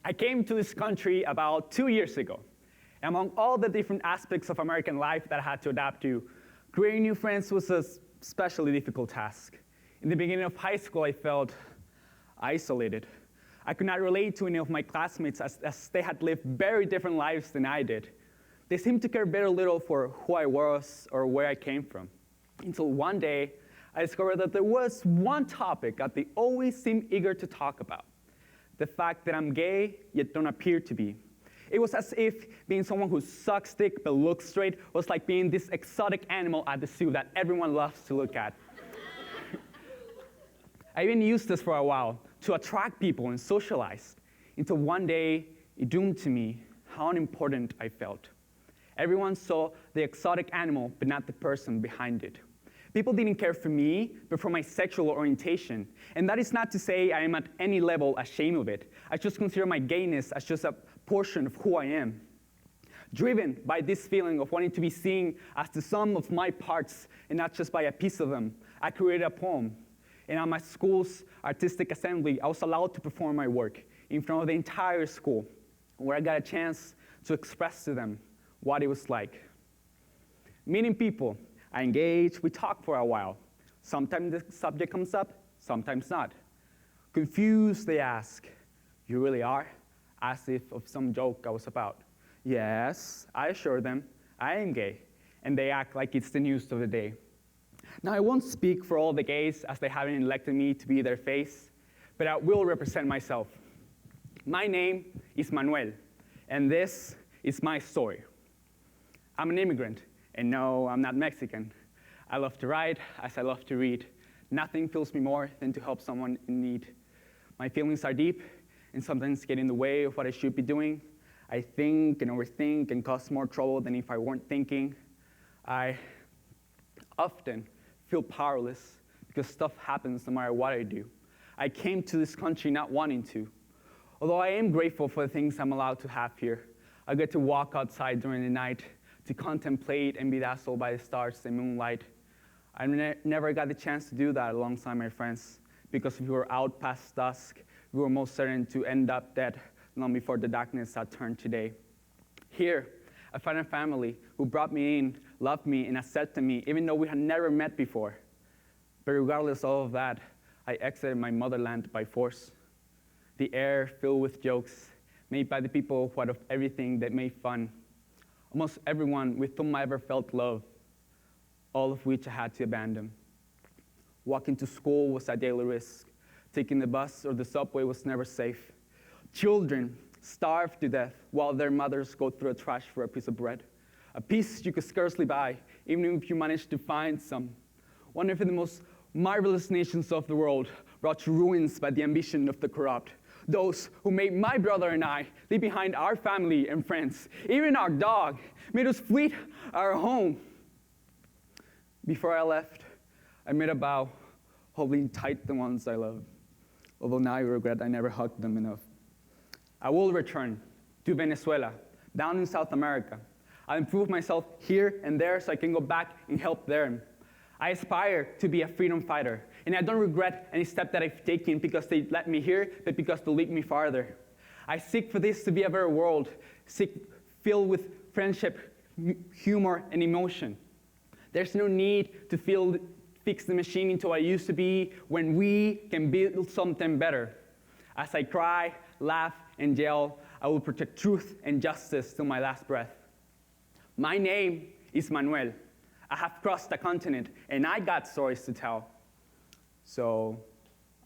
I came to this country about 2 years ago. Among all the different aspects of American life that I had to adapt to, creating new friends was a especially difficult task. In the beginning of high school, I felt isolated. I could not relate to any of my classmates as they had lived very different lives than I did. They seemed to care very little for who I was or where I came from. Until one day, I discovered that there was one topic that they always seemed eager to talk about: the fact that I'm gay, yet don't appear to be. It was as if being someone who sucks dick but looks straight was like being this exotic animal at the zoo that everyone loves to look at. I even used this for a while to attract people and socialize, until one day it dawned to me how unimportant I felt. Everyone saw the exotic animal, but not the person behind it. People didn't care for me, but for my sexual orientation. And that is not to say I am at any level ashamed of it. I just consider my gayness as just a portion of who I am. Driven by this feeling of wanting to be seen as the sum of my parts and not just by a piece of them, I created a poem. And at my school's artistic assembly, I was allowed to perform my work in front of the entire school, where I got a chance to express to them what it was like. Meeting people, I engage, we talk for a while. Sometimes the subject comes up, sometimes not. Confused, they ask, "You really are?" As if of some joke I was about. Yes, I assure them, I am gay, and they act like it's the news of the day. Now, I won't speak for all the gays, as they haven't elected me to be their face, but I will represent myself. My name is Manuel, and this is my story. I'm an immigrant, and no, I'm not Mexican. I love to write, as I love to read. Nothing fills me more than to help someone in need. My feelings are deep, and sometimes get in the way of what I should be doing. I think and overthink and cause more trouble than if I weren't thinking. I often feel powerless because stuff happens no matter what I do. I came to this country not wanting to. Although I am grateful for the things I'm allowed to have here. I get to walk outside during the night, to contemplate and be dazzled by the stars and moonlight. I never got the chance to do that alongside my friends, because if we were out past dusk, we were most certain to end up dead long before the darkness had turned to day. Here, I found a family who brought me in, loved me, and accepted me, even though we had never met before. But regardless of all of that, I exited my motherland by force. The air filled with jokes made by the people who out of everything that made fun. Almost everyone with whom I ever felt love, all of which I had to abandon. Walking to school was a daily risk. Taking the bus or the subway was never safe. Children starved to death while their mothers go through the trash for a piece of bread. A piece you could scarcely buy, even if you managed to find some. One of the most marvelous nations of the world, brought to ruins by the ambition of the corrupt. Those who made my brother and I leave behind our family and friends, even our dog, made us flee our home. Before I left, I made a vow, holding tight the ones I love, although now I regret I never hugged them enough. I will return to Venezuela, down in South America. I'll improve myself here and there so I can go back and help them. I aspire to be a freedom fighter, and I don't regret any step that I've taken because they let me here, but because they lead me farther. I seek for this to be a better world, filled with friendship, humor, and emotion. There's no need to fix the machine into what I used to be when we can build something better. As I cry, laugh, and yell, I will protect truth and justice till my last breath. My name is Manuel. I have crossed the continent, and I got stories to tell. So,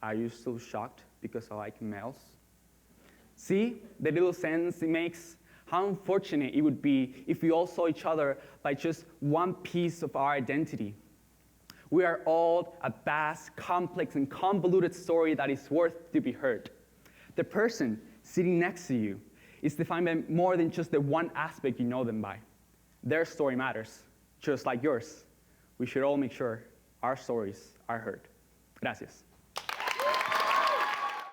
are you still shocked because I like males? See the little sense it makes? How unfortunate it would be if we all saw each other by just one piece of our identity. We are all a vast, complex, and convoluted story that is worth to be heard. The person sitting next to you is defined by more than just the one aspect you know them by. Their story matters, just like yours. We should all make sure our stories are heard. Gracias.